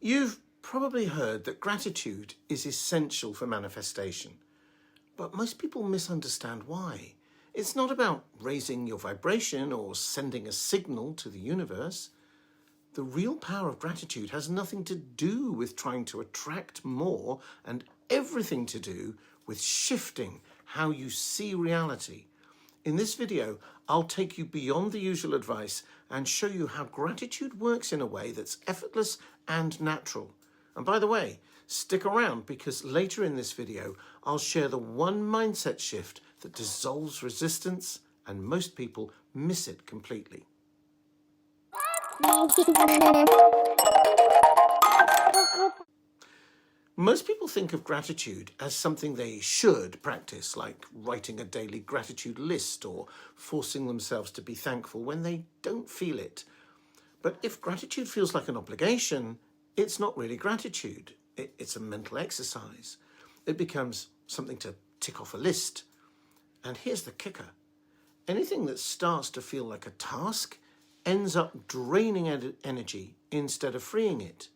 You've probably heard that gratitude is essential for manifestation, but most people misunderstand why. It's not about raising your vibration or sending a signal to the universe. The real power of gratitude has nothing to do with trying to attract more and everything to do with shifting how you see reality. In this video, I'll take you beyond the usual advice and show you how gratitude works in a way that's effortless and natural. And by the way, stick around because later in this video, I'll share the one mindset shift that dissolves resistance and most people miss it completely. Most people think of gratitude as something they should practice, like writing a daily gratitude list or forcing themselves to be thankful when they don't feel it. But if gratitude feels like an obligation, it's not really gratitude. It's a mental exercise. It becomes something to tick off a list. And here's the kicker. Anything that starts to feel like a task ends up draining energy instead of freeing it.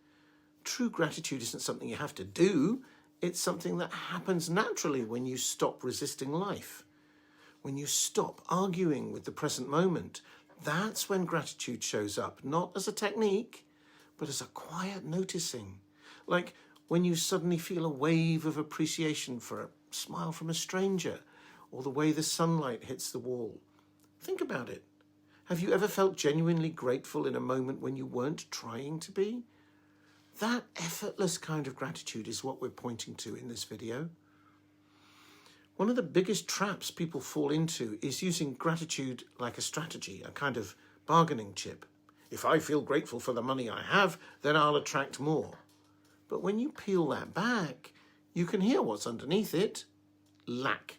True gratitude isn't something you have to do. It's something that happens naturally when you stop resisting life. When you stop arguing with the present moment, that's when gratitude shows up, not as a technique, but as a quiet noticing. Like when you suddenly feel a wave of appreciation for a smile from a stranger, or the way the sunlight hits the wall. Think about it. Have you ever felt genuinely grateful in a moment when you weren't trying to be? That effortless kind of gratitude is what we're pointing to in this video. One of the biggest traps people fall into is using gratitude like a strategy, a kind of bargaining chip. If I feel grateful for the money I have, then I'll attract more. But when you peel that back, you can hear what's underneath it. Lack.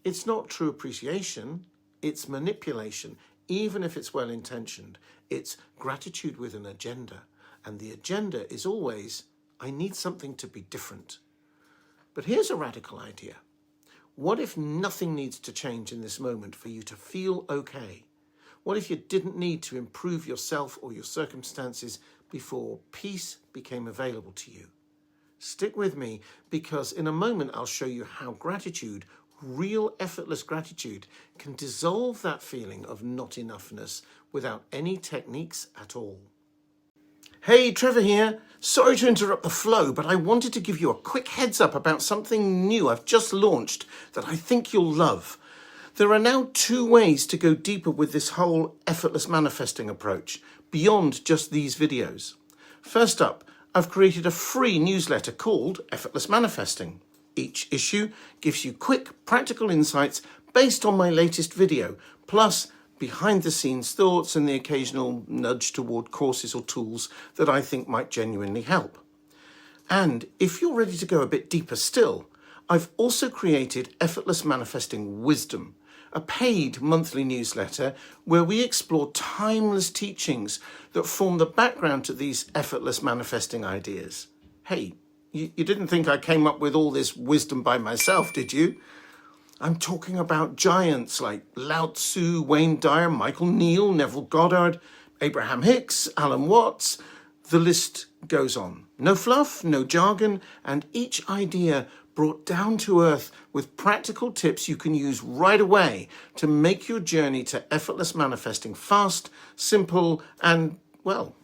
It's not true appreciation, it's manipulation, even if it's well-intentioned. It's gratitude with an agenda. And the agenda is always, I need something to be different. But here's a radical idea. What if nothing needs to change in this moment for you to feel okay? What if you didn't need to improve yourself or your circumstances before peace became available to you? Stick with me because in a moment I'll show you how gratitude, real effortless gratitude, can dissolve that feeling of not enoughness without any techniques at all. Hey, Trevor here. Sorry to interrupt the flow, but I wanted to give you a quick heads up about something new I've just launched that I think you'll love. There are now 2 ways to go deeper with this whole effortless manifesting approach, beyond just these videos. First up, I've created a free newsletter called Effortless Manifesting. Each issue gives you quick, practical insights based on my latest video, plus behind-the-scenes thoughts and the occasional nudge toward courses or tools that I think might genuinely help. And if you're ready to go a bit deeper still, I've also created Effortless Manifesting Wisdom, a paid monthly newsletter where we explore timeless teachings that form the background to these effortless manifesting ideas. Hey, you didn't think I came up with all this wisdom by myself, did you? I'm talking about giants like Lao Tzu, Wayne Dyer, Michael Neal, Neville Goddard, Abraham Hicks, Alan Watts. The list goes on. No fluff, no jargon, and each idea brought down to earth with practical tips you can use right away to make your journey to effortless manifesting fast, simple, and, well,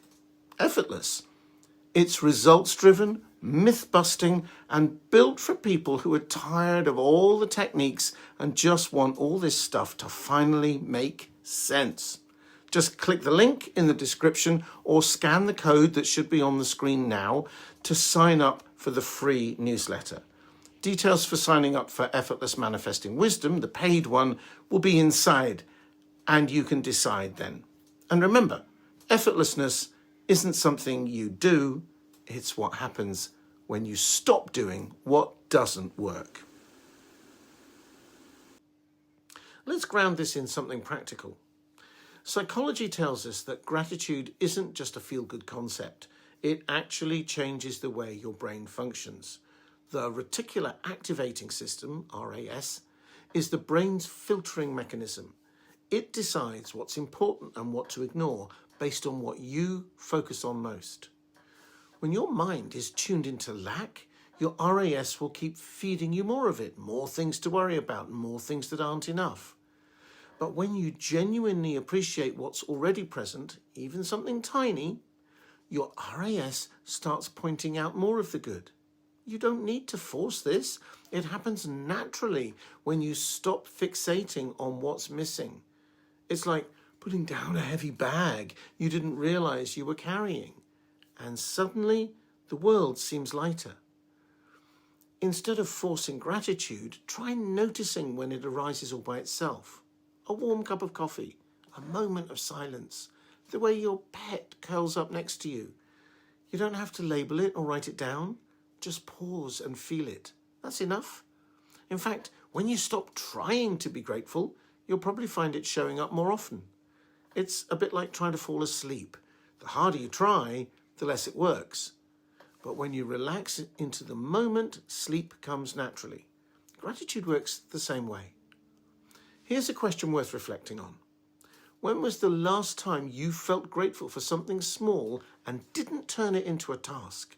effortless. It's results-driven, myth-busting, and built for people who are tired of all the techniques and just want all this stuff to finally make sense. Just click the link in the description or scan the code that should be on the screen now to sign up for the free newsletter. Details for signing up for Effortless Manifesting Wisdom, the paid one, will be inside, and you can decide then. And remember, effortlessness isn't something you do, it's what happens when you stop doing what doesn't work. Let's ground this in something practical. Psychology tells us that gratitude isn't just a feel-good concept. It actually changes the way your brain functions. The Reticular Activating System, RAS, is the brain's filtering mechanism. It decides what's important and what to ignore based on what you focus on most. When your mind is tuned into lack, your RAS will keep feeding you more of it, more things to worry about, more things that aren't enough. But when you genuinely appreciate what's already present, even something tiny, your RAS starts pointing out more of the good. You don't need to force this. It happens naturally when you stop fixating on what's missing. It's like putting down a heavy bag you didn't realize you were carrying, and suddenly the world seems lighter. Instead of forcing gratitude, try noticing when it arises all by itself. A warm cup of coffee, a moment of silence, the way your pet curls up next to you. You don't have to label it or write it down. Just pause and feel it. That's enough. In fact, when you stop trying to be grateful, you'll probably find it showing up more often. It's a bit like trying to fall asleep. The harder you try, the less it works. But when you relax into the moment, sleep comes naturally. Gratitude works the same way. Here's a question worth reflecting on. When was the last time you felt grateful for something small and didn't turn it into a task?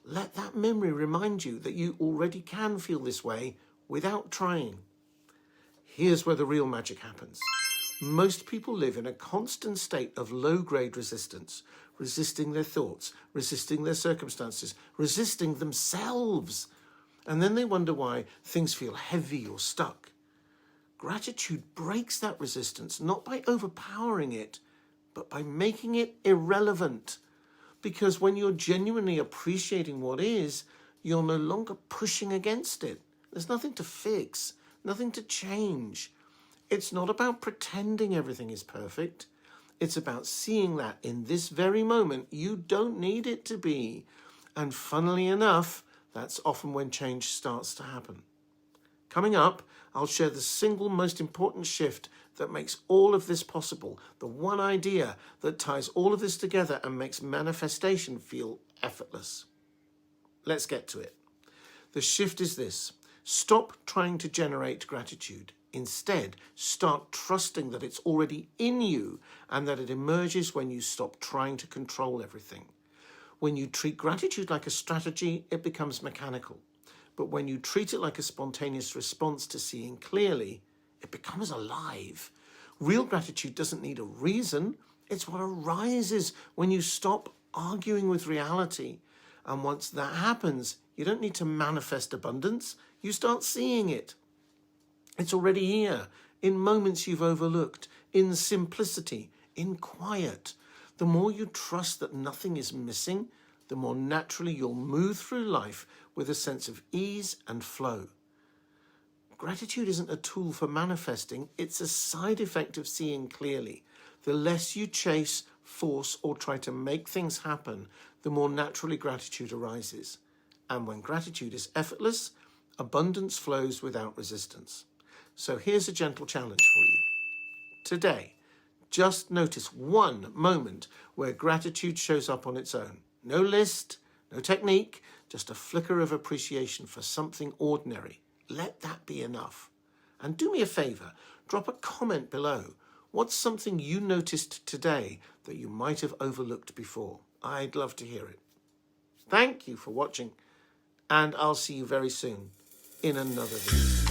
Let that memory remind you that you already can feel this way without trying. Here's where the real magic happens. Most people live in a constant state of low-grade resistance, resisting their thoughts, resisting their circumstances, resisting themselves. And then they wonder why things feel heavy or stuck. Gratitude breaks that resistance, not by overpowering it, but by making it irrelevant. Because when you're genuinely appreciating what is, you're no longer pushing against it. There's nothing to fix, nothing to change. It's not about pretending everything is perfect. It's about seeing that in this very moment, you don't need it to be. And funnily enough, that's often when change starts to happen. Coming up, I'll share the single most important shift that makes all of this possible, the one idea that ties all of this together and makes manifestation feel effortless. Let's get to it. The shift is this. Stop trying to generate gratitude. Instead, start trusting that it's already in you and that it emerges when you stop trying to control everything. When you treat gratitude like a strategy, it becomes mechanical. But when you treat it like a spontaneous response to seeing clearly, it becomes alive. Real gratitude doesn't need a reason. It's what arises when you stop arguing with reality. And once that happens, you don't need to manifest abundance. You start seeing it. It's already here, in moments you've overlooked, in simplicity, in quiet. The more you trust that nothing is missing, the more naturally you'll move through life with a sense of ease and flow. Gratitude isn't a tool for manifesting, it's a side effect of seeing clearly. The less you chase, force, or try to make things happen, the more naturally gratitude arises. And when gratitude is effortless, abundance flows without resistance. So here's a gentle challenge for you. Today, just notice one moment where gratitude shows up on its own. No list, no technique, just a flicker of appreciation for something ordinary. Let that be enough. And do me a favor, drop a comment below. What's something you noticed today that you might have overlooked before? I'd love to hear it. Thank you for watching, and I'll see you very soon in another video.